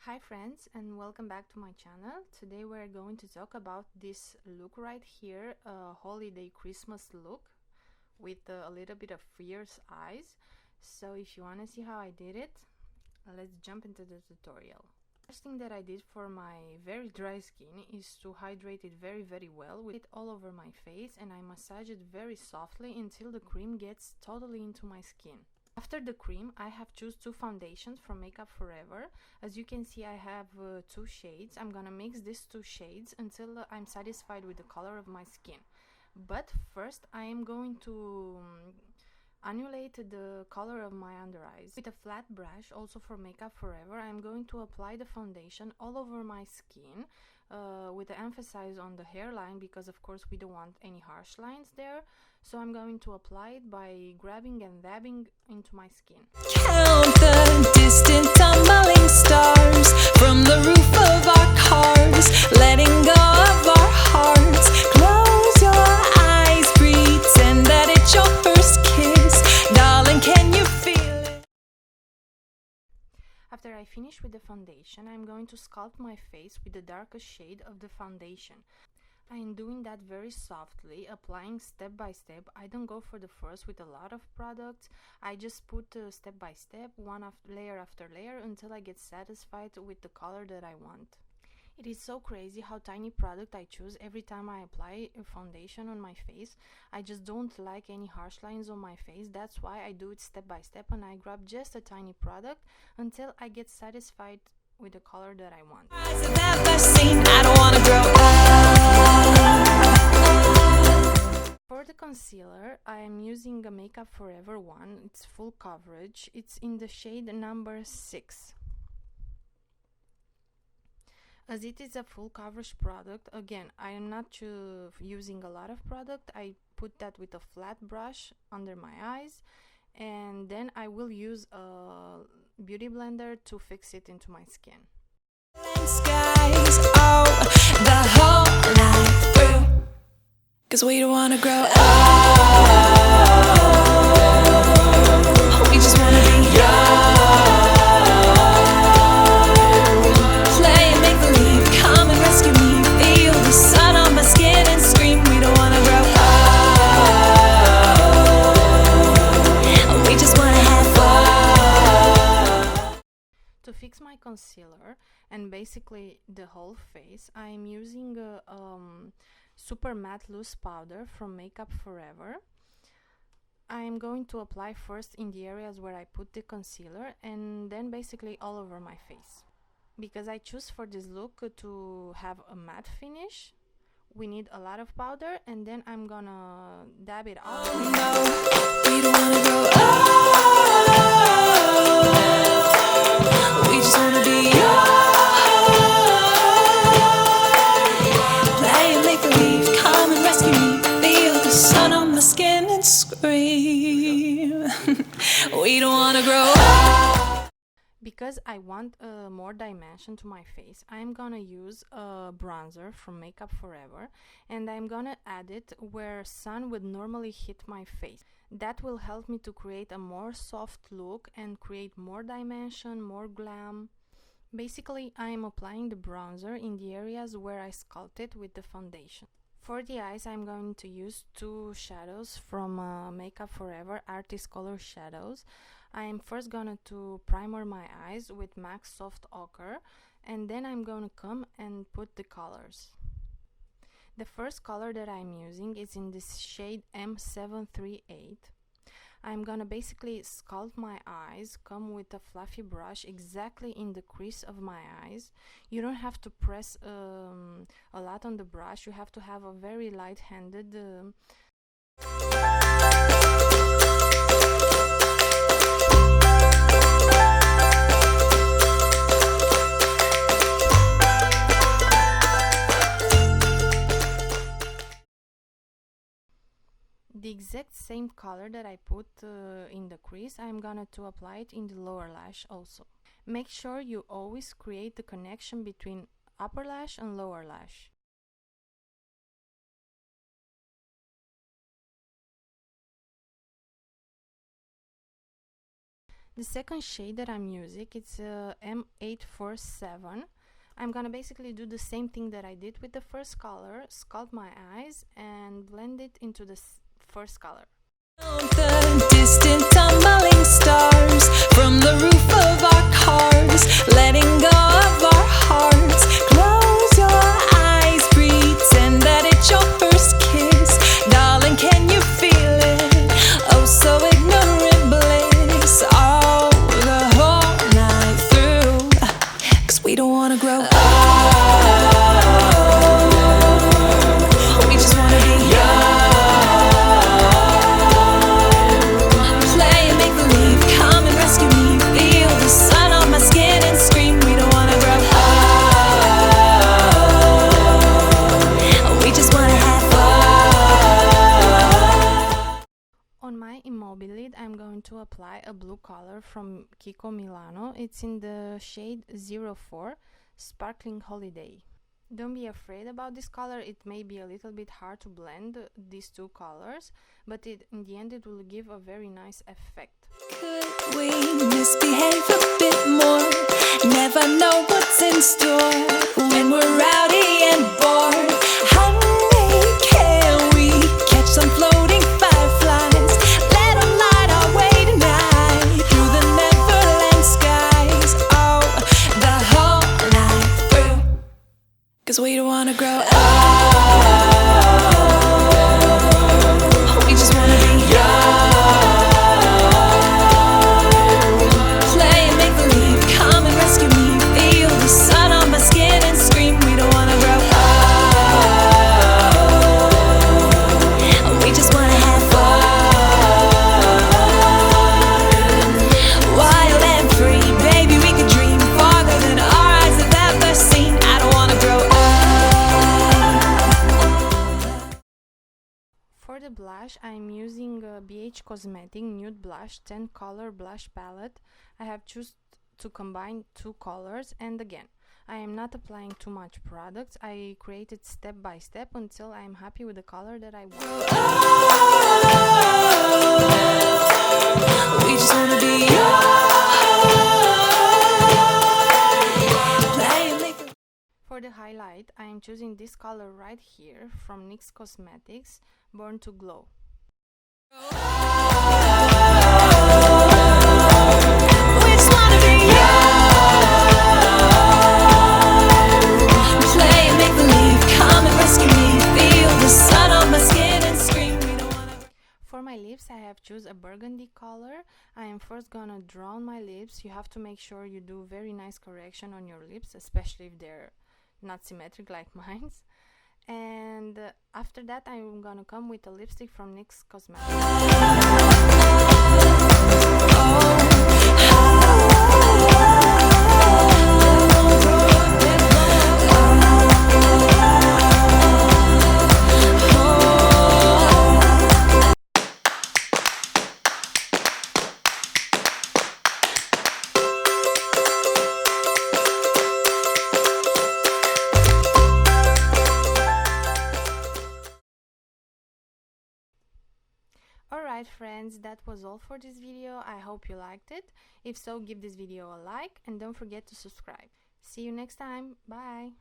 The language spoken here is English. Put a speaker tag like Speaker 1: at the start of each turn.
Speaker 1: Hi friends, and welcome back to my channel. Today we're going to talk about this look right here, a holiday Christmas look with a little bit of fierce eyes. So if you want to see how I did it, let's jump into the tutorial. First thing that I did for my very dry skin is to hydrate it very well with it all over my face, and I massage it very softly until the cream gets totally into my skin. After the cream, I have choose two foundations from Makeup Forever. As you can see, I have two shades. I'm gonna mix these two shades until I'm satisfied with the color of my skin. But first, I am going to annulate the color of my under eyes. With a flat brush, also for Makeup Forever, I'm going to apply the foundation all over my skin with the emphasis on the hairline, because of course we don't want any harsh lines there. So I'm going to apply it by grabbing and dabbing into my skin.
Speaker 2: Count the distant tumbling stars from the roof of our cars, letting go of our hearts. Close your eyes, pretend that it's your first kiss. Darling, can you feel it?
Speaker 1: After I finish with the foundation, I'm going to sculpt my face with the darkest shade of the foundation. I am doing that very softly, applying step by step. I don't go for the first with a lot of products. I just put step by step, layer after layer, until I get satisfied with the color that I want. It is so crazy how tiny product I choose every time I apply a foundation on my face. I just don't like any harsh lines on my face. That's why I do it step by step, and I grab just a tiny product until I get satisfied with the color that I want.
Speaker 2: I don't wanna grow up.
Speaker 1: For the concealer, I am using a Makeup Forever one. It's full coverage. It's in the shade number 6. As it is a full coverage product, again, I am not using a lot of product. I put that with a flat brush under my eyes, and then I will use a beauty blender to fix it into my skin.
Speaker 2: Skies, oh, the whole night through, 'cause we don't wanna grow up. We just wanna be young. Play and make believe, come and rescue me. Feel the sun on my skin and scream. We don't wanna grow up. We just wanna have fun.
Speaker 1: To fix my concealer and basically the whole face, I am using a super matte loose powder from Makeup Forever. I am going to apply first in the areas where I put the concealer, and then basically all over my face. Because I choose for this look to have a matte finish, we need a lot of powder, and then I'm gonna dab it all.
Speaker 2: No, we don't wanna grow up. We just wanna be young. Play and make believe, come and rescue me. Feel the sun on my skin and scream. We don't wanna grow up.
Speaker 1: Because I want more dimension to my face, I'm gonna use a bronzer from Makeup Forever, and I'm gonna add it where sun would normally hit my face. That will help me to create a more soft look and create more dimension, more glam. Basically, I am applying the bronzer in the areas where I sculpted with the foundation. For the eyes, I'm going to use two shadows from Makeup Forever Artist Color Shadows. I am first gonna to primer my eyes with MAC Soft Ochre, and then I'm gonna come and put the colors. The first color that I'm using is in this shade M738. I'm gonna basically sculpt my eyes, come with a fluffy brush exactly in the crease of my eyes. You don't have to press a lot on the brush, you have to have a very light-handed the exact same color that I put in the crease, I'm gonna to apply it in the lower lash also. Make sure you always create the connection between upper lash and lower lash. The second shade that I'm using, it's M847. I'm gonna basically do the same thing that I did with the first color, sculpt my eyes and blend it into the first color.
Speaker 2: The distant tumbling stars from the roof of our cars, letting go of our hearts. Close your eyes, pretend that it's your first kiss. Darling, can you feel it? Oh, so ignorant bliss. Oh, the whole night through. 'Cause we don't wanna grow up. We just wanna be young.
Speaker 1: I'm going to apply a blue color from Kiko Milano. It's in the shade 04, Sparkling Holiday. Don't be afraid about this color. It may be a little bit hard to blend these two colors, but in the end it will give a very nice effect.
Speaker 2: Could we misbehave a bit more? Never know what's in store when we're rowdy and bored. Honey, can we catch some floating fireflies? Let them light our way tonight through the Neverland skies. Oh, the whole night through. 'Cause we don't wanna grow up. We just wanna be young.
Speaker 1: For the blush, I'm using a BH Cosmetic Nude Blush 10 color blush palette. I have chosen to combine two colors, and again, I am not applying too much products. I created step by step until I am happy with the color that I want.
Speaker 2: We just wanna be
Speaker 1: For the highlight, I am choosing this color right here from NYX Cosmetics, Born to Glow. For my lips, I have chosen a burgundy color. I am first gonna draw on my lips. You have to make sure you do very nice correction on your lips, especially if they're not symmetric like mine's. And after that, I'm gonna come with a lipstick from NYX Cosmetics. Alright friends, that was all for this video. I hope you liked it. If so, give this video a like and don't forget to subscribe. See you next time. Bye!